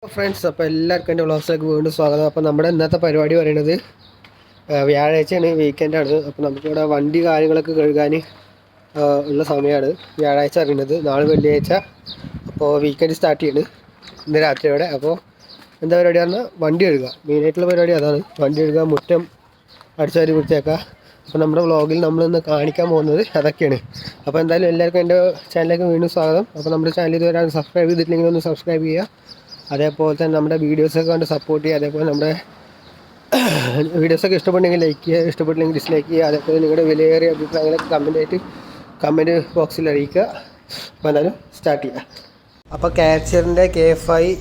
Friends, അപ്പോൾ എല്ലാവർക്കും എൻ്റെ വ്ളോഗ്സിലേക്ക് വീണ്ടും സ്വാഗതം. അപ്പോൾ നമ്മുടെ ഇന്നത്തെ പരിപാടി പറയുന്നത് വ്യാഴാഴ്ചയാണ്, വീക്കെൻഡാണ്. അപ്പോൾ നമുക്കിവിടെ വണ്ടി കാര്യങ്ങളൊക്കെ കഴുകാൻ ഉള്ള സമയമാണ് വ്യാഴാഴ്ച അറിയുന്നത്. നാളെ വെള്ളിയാഴ്ച, അപ്പോൾ വീക്കെൻഡ് സ്റ്റാർട്ട് ചെയ്യുന്നത് ഇന്ന് രാത്രിയോടെ. അപ്പോൾ എന്താ പരിപാടി പറഞ്ഞാൽ വണ്ടി കഴുകുക, മെയിനായിട്ടുള്ള പരിപാടി അതാണ്. വണ്ടി കഴുകുക, മുറ്റം അടിച്ചുവാരി വൃത്തിയാക്കുക. അപ്പോൾ നമ്മുടെ വ്ളോഗിൽ നമ്മളിന്ന് കാണിക്കാൻ പോകുന്നത് അതൊക്കെയാണ്. അപ്പോൾ എന്തായാലും എല്ലാവർക്കും എൻ്റെ ചാനലിലേക്ക് വീണ്ടും സ്വാഗതം. അപ്പോൾ നമ്മുടെ ചാനൽ ഇതുവരെ സബ്സ്ക്രൈബ് ചെയ്തിട്ടില്ലെങ്കിൽ ഒന്ന് സബ്സ്ക്രൈബ് ചെയ്യുക. അതേപോലെ തന്നെ നമ്മുടെ വീഡിയോസൊക്കെ കണ്ട് സപ്പോർട്ട് ചെയ്യുക. അതേപോലെ നമ്മുടെ വീഡിയോസൊക്കെ ഇഷ്ടപ്പെട്ടെങ്കിൽ ലൈക്ക് ചെയ്യുക, ഇഷ്ടപ്പെട്ടില്ലെങ്കിൽ ഡിസ്ലൈക്ക് ചെയ്യുക. അതേപോലെ നിങ്ങളുടെ വിലയേറിയ അഭിപ്രായങ്ങളൊക്കെ കമൻറ്റ് ബോക്സിൽ അറിയിക്കുക. അപ്പോൾ എന്തായാലും സ്റ്റാർട്ട് ചെയ്യുക. അപ്പോൾ കാച്ചറിൻ്റെ KF5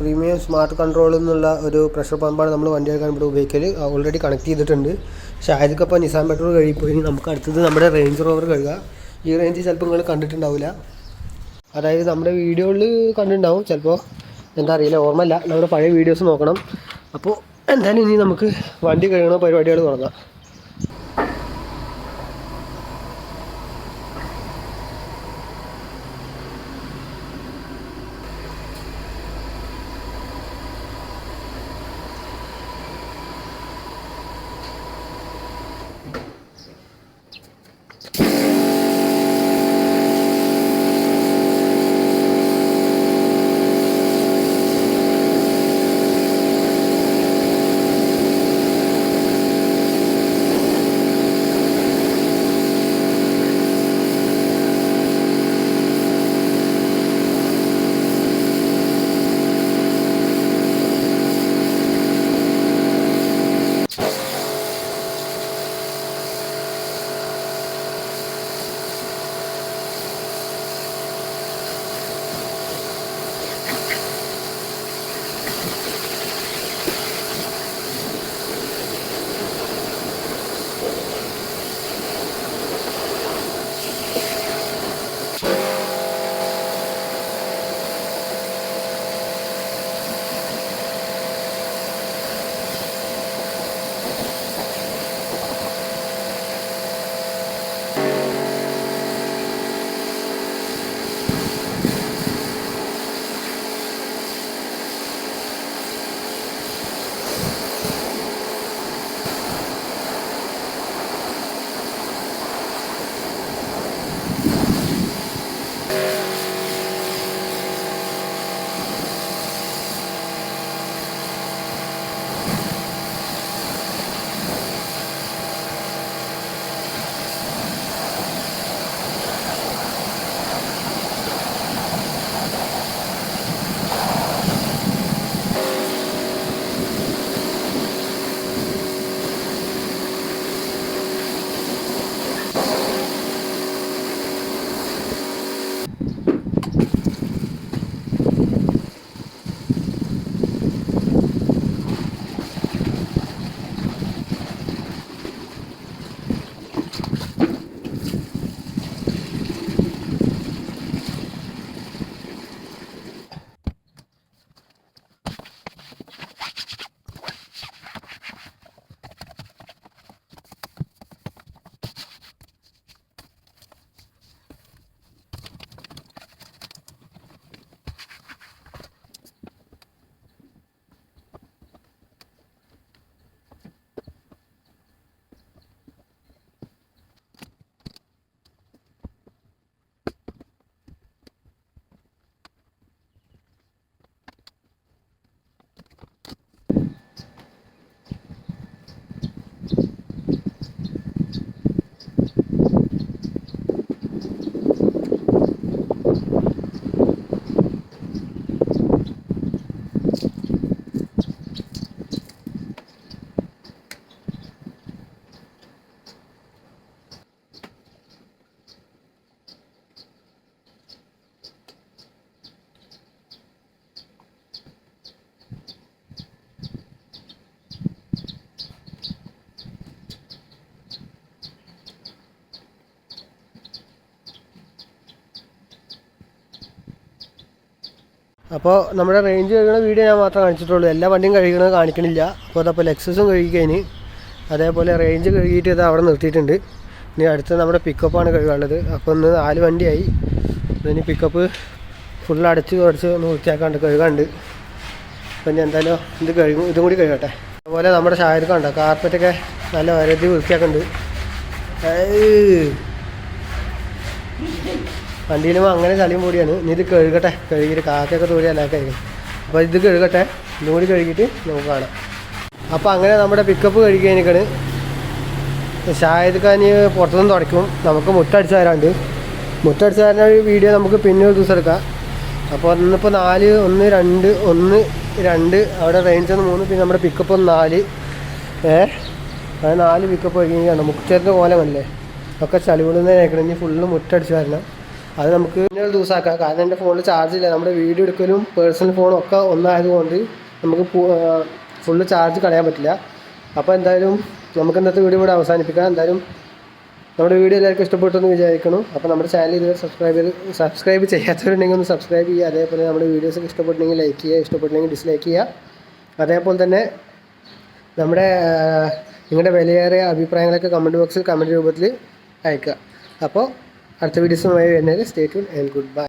പ്രീമിയം സ്മാർട്ട് കൺട്രോൾ എന്നുള്ള ഒരു പ്രഷർ പമ്പാണ് നമ്മൾ വണ്ടി എടുക്കാൻ ഇവിടെ ഉപയോഗിക്കൽ. ഓൾറെഡി കണക്ട് ചെയ്തിട്ടുണ്ട്. പക്ഷേ ആയതൊക്കെ നിസാൻ പെട്രോൾ കഴിയുമ്പോൾ നമുക്ക് അടുത്തത് നമ്മുടെ റേഞ്ച് റോവർ കഴുകുക. ഈ റേഞ്ച് ചിലപ്പോൾ നിങ്ങൾ കണ്ടിട്ടുണ്ടാവില്ല, അതായത് നമ്മുടെ വീഡിയോയിൽ കണ്ടിട്ടുണ്ടാവും, ചിലപ്പോൾ എന്താ അറിയില്ല, ഓർമ്മയില്ല. നമ്മുടെ പഴയ വീഡിയോസ് നോക്കണം. അപ്പോൾ എന്തായാലും ഇനി നമുക്ക് വണ്ടി കഴുകണ പരിപാടികൾ തുടങ്ങാം. അപ്പോൾ നമ്മുടെ റേഞ്ച് കഴുകുന്ന വീഡിയോ ഞാൻ മാത്രമേ കാണിച്ചിട്ടുള്ളൂ, എല്ലാ വണ്ടിയും കഴുകണത് കാണിക്കണില്ല. അപ്പോൾ അതപ്പോൾ ലെക്സസും കഴുകിക്കഴിഞ്ഞ്, അതേപോലെ റേഞ്ച് കഴുകിയിട്ട് ഇത് അവിടെ നിർത്തിയിട്ടുണ്ട്. ഇനി അടുത്ത നമ്മുടെ പിക്കപ്പാണ് കഴുകാനുള്ളത്. അപ്പോൾ ഇന്ന് 4 വണ്ടിയായി. ഇനി പിക്കപ്പ് ഫുൾ അടച്ച് കുറച്ച് ഒന്ന് വൃത്തിയാക്കാണ്ട് കഴുകാണ്ട്. അപ്പം ഇനി എന്തായാലും ഇത് കഴുകും, ഇതും കൂടി കഴുകട്ടെ. അതുപോലെ നമ്മുടെ ഷായർക്ക് ഉണ്ടോ കാർപ്പറ്റൊക്കെ നല്ല വരതി വൃത്തിയാക്കുന്നുണ്ട്. വണ്ടിയിലും അങ്ങനെ ചളിയും കൂടിയാണ്. ഇനി ഇത് കഴുകട്ടെ, കഴുകിയിട്ട് കാക്കയൊക്കെ തോടി അല്ലാക്കായിരിക്കും. അപ്പോൾ ഇത് കഴുകട്ടെ, ഇതും കൂടി കഴുകിയിട്ട് നമുക്ക് കാണാം. അപ്പോൾ അങ്ങനെ നമ്മുടെ പിക്കപ്പ് കഴുകി കഴിഞ്ഞിട്ടാണ് ഷായദ്ക്കാന് പുറത്തുനിന്ന് തുടയ്ക്കും. നമുക്ക് മുട്ടടിച്ച് തരാണ്ട്, മുട്ടടിച്ച് തരുന്ന വീഡിയോ നമുക്ക് പിന്നെ ഒരു ദിവസം എടുക്കാം. അപ്പോൾ ഇന്നിപ്പോൾ 4 1 2 1 2 അവിടെ റേഞ്ച് 3, പിന്നെ നമ്മുടെ പിക്കപ്പ് 4. അത് 4 പിക്കപ്പ് കഴിഞ്ഞാണ്. മുച്ചേറിൻ്റെ കോലമല്ലേ ഒക്കെ ചളിവിടുന്നതിനേക്കണം. ഇനി ഫുള്ള് മുട്ടടിച്ച് വരണം. അത് നമുക്ക് പിന്നെ ഒരു ദിവസമാക്കാം. കാരണം എൻ്റെ ഫോണിൽ ചാർജ് ഇല്ല. നമ്മുടെ വീഡിയോ എടുക്കലും പേഴ്സണൽ ഫോണും ഒക്കെ ഒന്നായതുകൊണ്ട് നമുക്ക് ഫുള്ള് ചാർജ് കളയാൻ പറ്റില്ല. അപ്പോൾ എന്തായാലും നമുക്ക് ഇന്നത്തെ വീഡിയോ ഇവിടെ അവസാനിപ്പിക്കാം. എന്തായാലും നമ്മുടെ വീഡിയോ എല്ലാവർക്കും ഇഷ്ടപ്പെട്ടെന്ന് വിചാരിക്കണം. അപ്പോൾ നമ്മുടെ ചാനൽ ഇതുവരെ സബ്സ്ക്രൈബ് ചെയ്യാത്തവരുണ്ടെങ്കിൽ ഒന്ന് സബ്സ്ക്രൈബ് ചെയ്യുക. അതേപോലെ നമ്മുടെ വീഡിയോസൊക്കെ ഇഷ്ടപ്പെട്ടെങ്കിൽ ലൈക്ക് ചെയ്യുക, ഇഷ്ടപ്പെട്ടെങ്കിൽ ഡിസ്ലൈക്ക് ചെയ്യുക. അതേപോലെ തന്നെ നമ്മുടെ നിങ്ങളുടെ വിലയേറിയ അഭിപ്രായങ്ങളൊക്കെ കമൻറ്റ് ബോക്സിൽ കമൻറ്റ് രൂപത്തിൽ അയക്കുക. അപ്പോൾ അടുത്ത വീഡിയോസുമായി വരുന്നത് stay tune and good bye.